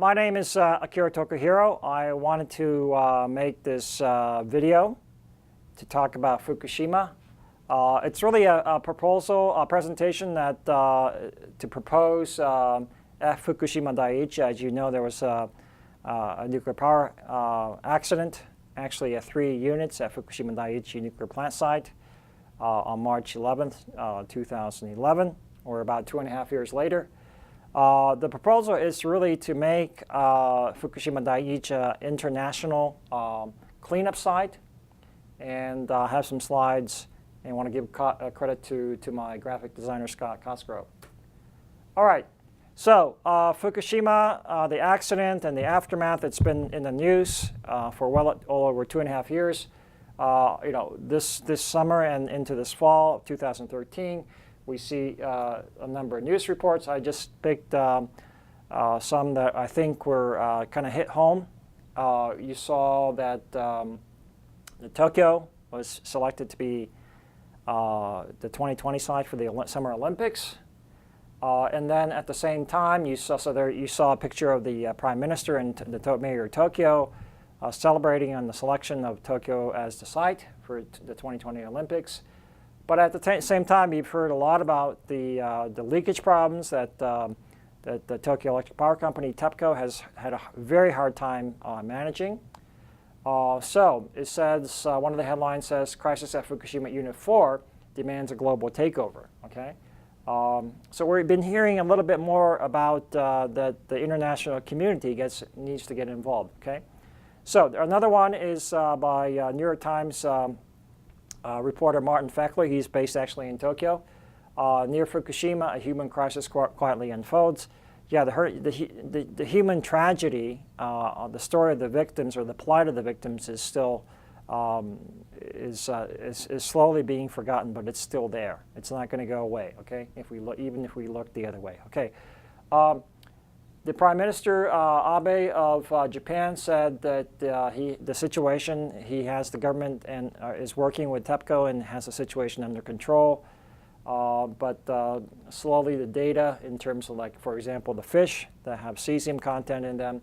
My name is Akira Tokuhiro. I wanted to make this video to talk about Fukushima. It's really a proposal, a presentation that to propose at Fukushima Daiichi. As you know, there was a nuclear power accident, actually at 3 units at Fukushima Daiichi nuclear plant site on March 11th, 2011, or about 2.5 years later. The proposal is really to make Fukushima Daiichi an international cleanup site, and have some slides, and want to give credit to my graphic designer, Scott Cosgrove. All right, so Fukushima, the accident and the aftermath, it's been in the news for well over 2.5 years. This summer and into this fall of 2013, we see a number of news reports. I just picked some that I think were kind of hit home. You saw that Tokyo was selected to be the 2020 site for the Summer Olympics. And then at the same time, you saw a picture of the Prime Minister and the Mayor of Tokyo celebrating on the selection of Tokyo as the site for the 2020 Olympics. But at the same time, you've heard a lot about the leakage problems that the Tokyo Electric Power Company, TEPCO, has had a very hard time managing. So it says, one of the headlines says, "Crisis at Fukushima Unit 4 demands a global takeover." Okay, so we've been hearing a little bit more about that the international community needs to get involved. Okay, so another one is by New York Times reporter Martin Feckley. He's based actually in Tokyo. Near Fukushima, a human crisis quietly unfolds. Yeah, the human tragedy, the story of the victims or the plight of the victims is still is slowly being forgotten, but it's still there. It's not going to go away. Okay, even if we look the other way. Okay, the Prime Minister Abe of Japan said that the situation, he has the government and is working with TEPCO and has the situation under control. But slowly the data in terms of, like, for example, the fish that have cesium content in them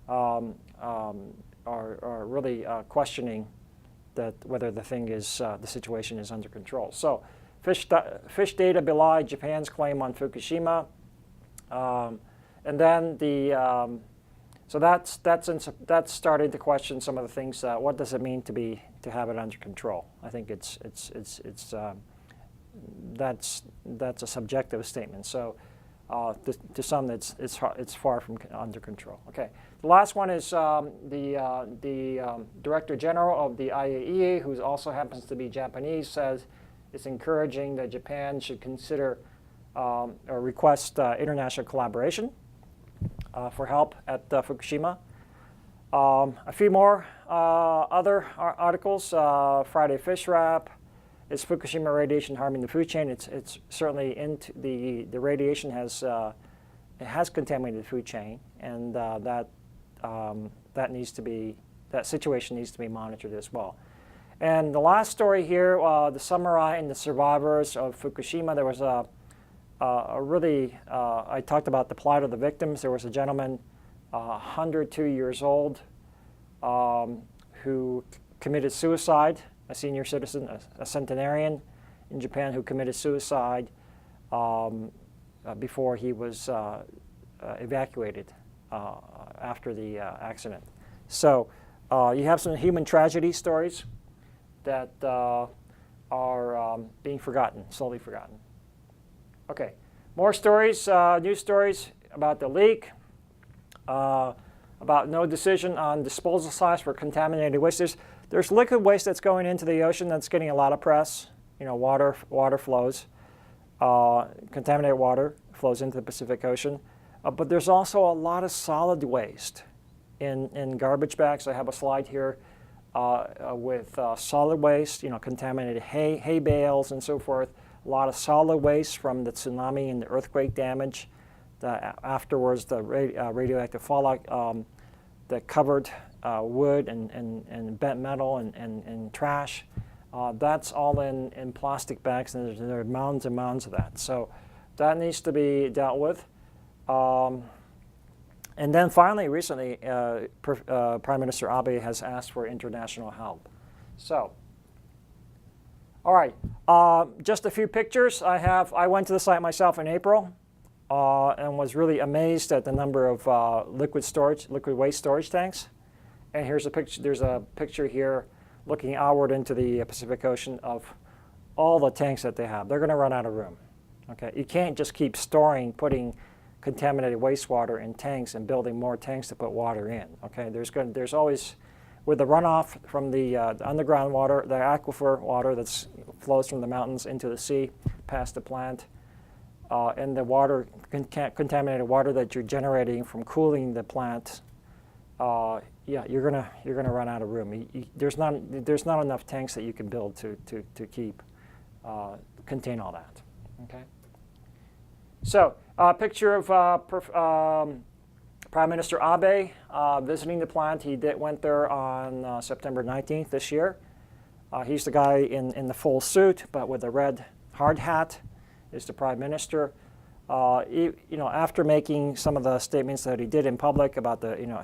are really questioning that whether the situation is under control. So fish data belie Japan's claim on Fukushima. And then so that's starting to question some of the things. What does it mean to have it under control? I think that's a subjective statement. So to some, it's far from under control. Okay, the last one is the Director General of the IAEA, who also happens to be Japanese, says it's encouraging that Japan should consider or request international collaboration for help at Fukushima. A few more other articles. Friday Fish Wrap. Is Fukushima radiation harming the food chain? It's certainly into the radiation has contaminated the food chain, and that situation needs to be monitored as well. And the last story here, the samurai and the survivors of Fukushima. There was a really, I talked about the plight of the victims. There was a gentleman, 102 years old, who committed suicide, a senior citizen, a centenarian in Japan, who committed suicide before he was evacuated after the accident. So you have some human tragedy stories that are being forgotten, slowly forgotten. Okay, more stories, news stories about the leak, about no decision on disposal sites for contaminated waste. There's liquid waste that's going into the ocean that's getting a lot of press. Water flows, contaminated water flows into the Pacific Ocean. But there's also a lot of solid waste in garbage bags. I have a slide here with solid waste, contaminated hay bales and so forth. A lot of solid waste from the tsunami and the earthquake damage. Afterwards, the radioactive fallout that covered wood and bent metal and trash. That's all in plastic bags, and there are mounds and mounds of that. So that needs to be dealt with. And then finally, recently, Prime Minister Abe has asked for international help. So, all right, just a few pictures. I went to the site myself in April and was really amazed at the number of liquid waste storage tanks. And here's a picture. There's a picture here looking outward into the Pacific Ocean of all the tanks that they have. They're going to run out of room. Okay, you can't just keep putting contaminated wastewater in tanks and building more tanks to put water in. Okay, there's always, with the runoff from the underground water, the aquifer water that flows from the mountains into the sea, past the plant, and the water, contaminated water that you're generating from cooling the plant. Yeah, you're gonna run out of room. There's not enough tanks that you can build to contain all that. Okay. So, a picture of Prime Minister Abe visiting the plant. He went there on September 19th this year. He's the guy in the full suit, but with a red hard hat. Is the Prime Minister. After making some of the statements that he did in public about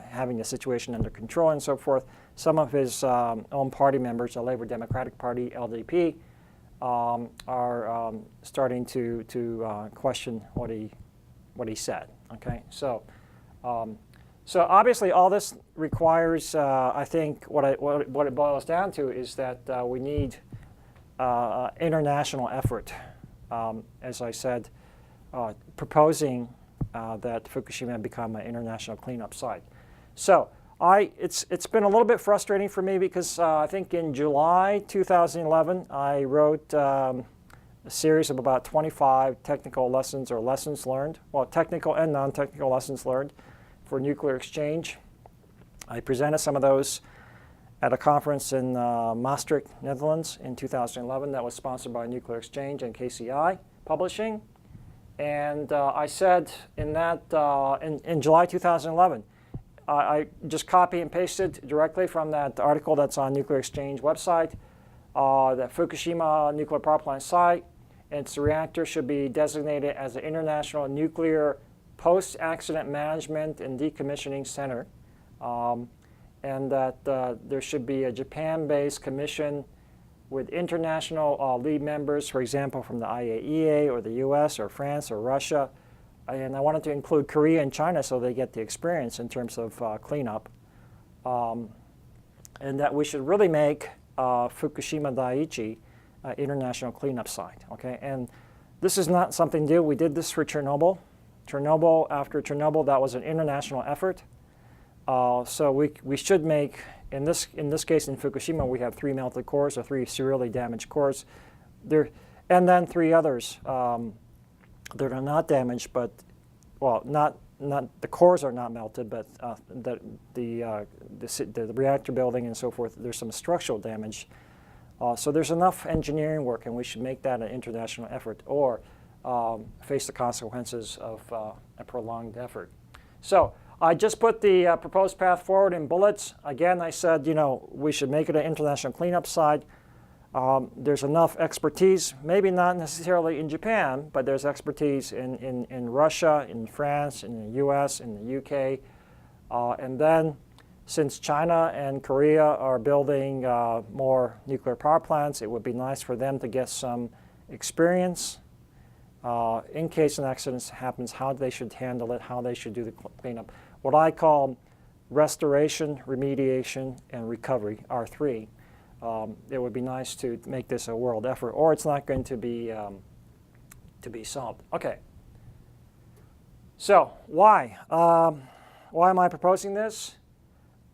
having the situation under control and so forth, some of his own party members, the Labour Democratic Party (LDP), are starting to question what he said. Okay, so obviously all this requires, I think, what it boils down to is that we need international effort. As I said, proposing that Fukushima become an international cleanup site. So it's been a little bit frustrating for me because I think in July 2011 I wrote a series of about 25 technical lessons or lessons learned, well, technical and non-technical lessons learned for nuclear exchange. I presented some of those at a conference in Maastricht, Netherlands in 2011 that was sponsored by Nuclear Exchange and KCI Publishing. And I said in July 2011, I just copy and pasted directly from that article that's on Nuclear Exchange website, that Fukushima nuclear power plant site, its reactor should be designated as an International Nuclear Post-Accident Management and Decommissioning Center, and that there should be a Japan-based commission with international lead members, for example, from the IAEA or the US or France or Russia. And I wanted to include Korea and China so they get the experience in terms of cleanup. And that we should really make Fukushima Daiichi an international cleanup site. Okay? And this is not something new. We did this for Chernobyl. After Chernobyl, that was an international effort. So we should make, in this case in Fukushima, we have 3 melted cores or 3 severely damaged cores. And then 3 others that are not damaged, but, well, not the cores are not melted, but the reactor building and so forth, there's some structural damage. So there's enough engineering work, and we should make that an international effort or face the consequences of a prolonged effort. So I just put the proposed path forward in bullets. Again, I said, we should make it an international cleanup site. There's enough expertise, maybe not necessarily in Japan, but there's expertise in Russia, in France, in the US, in the UK. And then since China and Korea are building more nuclear power plants, it would be nice for them to get some experience in case an accident happens, how they should handle it, how they should do the cleanup. What I call restoration, remediation, and recovery, R3. It would be nice to make this a world effort, or it's not going to be solved. Okay. So why? Why am I proposing this?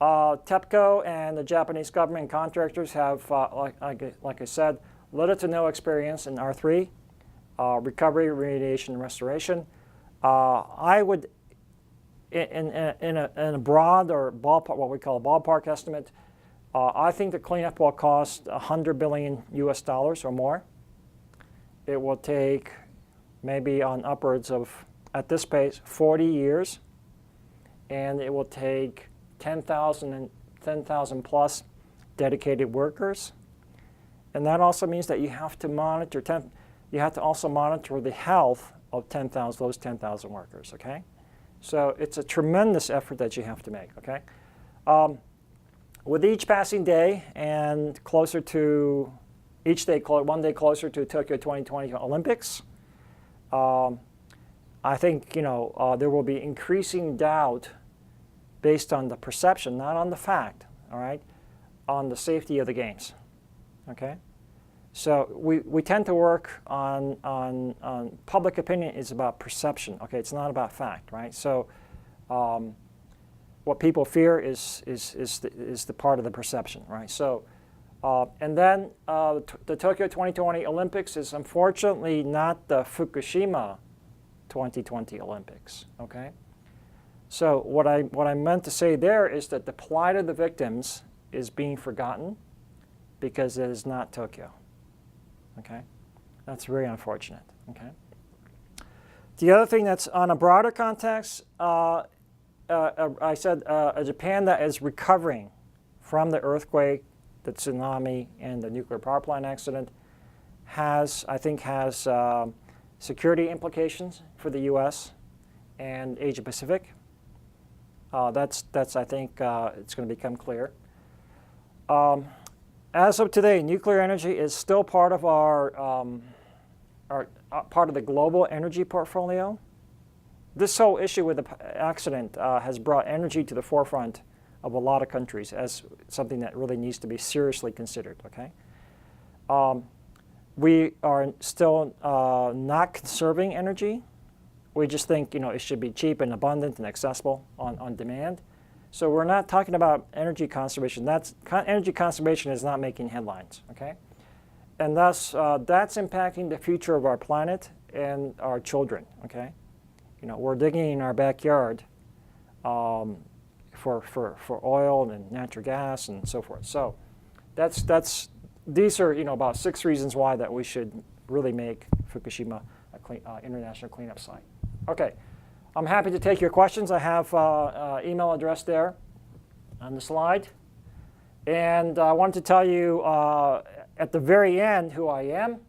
TEPCO and the Japanese government contractors have, like I said, little to no experience in R3, recovery, remediation, and restoration. I would, in a broad or ballpark, what we call a ballpark estimate, I think the cleanup will cost $100 billion US or more. It will take maybe on upwards of, at this pace, 40 years, and it will take 10,000 plus dedicated workers. And that also means that you have to also monitor the health of those 10,000 workers, okay? So it's a tremendous effort that you have to make, okay? With each passing day and closer to, each day, one day closer to Tokyo 2020 Olympics, I think, there will be increasing doubt based on the perception, not on the fact, all right, on the safety of the games, okay? So we tend to work on public opinion is about perception, okay? It's not about fact, right? So what people fear is the part of the perception, right? So and then the Tokyo 2020 Olympics is unfortunately not the Fukushima 2020 Olympics, okay? So what I meant to say there is that the plight of the victims is being forgotten because it is not Tokyo. Okay, that's very unfortunate. Okay. The other thing that's on a broader context, I said a Japan that is recovering from the earthquake, the tsunami, and the nuclear power plant accident has security implications for the U.S. and Asia Pacific. That's I think it's going to become clear. As of today, nuclear energy is still part of our part of the global energy portfolio. This whole issue with the accident has brought energy to the forefront of a lot of countries as something that really needs to be seriously considered. Okay, we are still not conserving energy. We just think it should be cheap and abundant and accessible on demand. So we're not talking about energy conservation. Energy conservation is not making headlines, okay? And thus, that's impacting the future of our planet and our children, okay? We're digging in our backyard for oil and natural gas and so forth. So these are about 6 reasons why that we should really make Fukushima a international cleanup site. Okay. I'm happy to take your questions. I have an email address there on the slide. And I wanted to tell you at the very end who I am.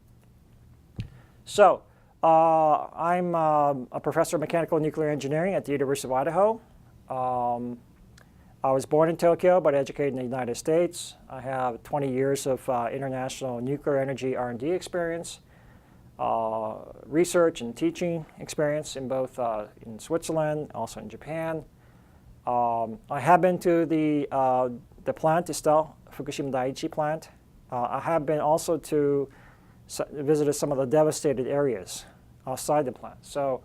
So I'm a professor of mechanical and nuclear engineering at the University of Idaho. I was born in Tokyo but educated in the United States. I have 20 years of international nuclear energy R&D experience. Research and teaching experience in both in Switzerland, also in Japan. I have been to the plant, the Fukushima Daiichi plant. I have been also visited some of the devastated areas outside the plant. So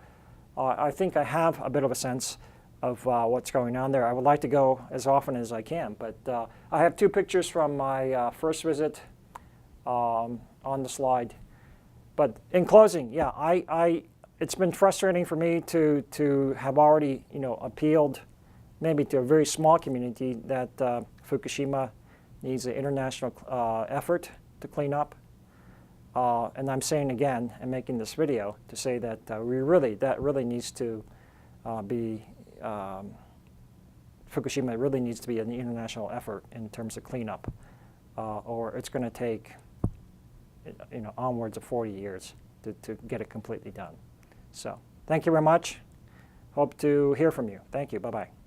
I think I have a bit of a sense of what's going on there. I would like to go as often as I can, but I have 2 pictures from my first visit on the slide. But in closing, yeah, it's been frustrating for me to have already, appealed maybe to a very small community that Fukushima needs an international effort to clean up. And I'm saying again, and making this video to say that that really needs to be Fukushima really needs to be an international effort in terms of cleanup, or it's going to take onwards of 40 years to get it completely done. So thank you very much. Hope to hear from you. Thank you. Bye-bye.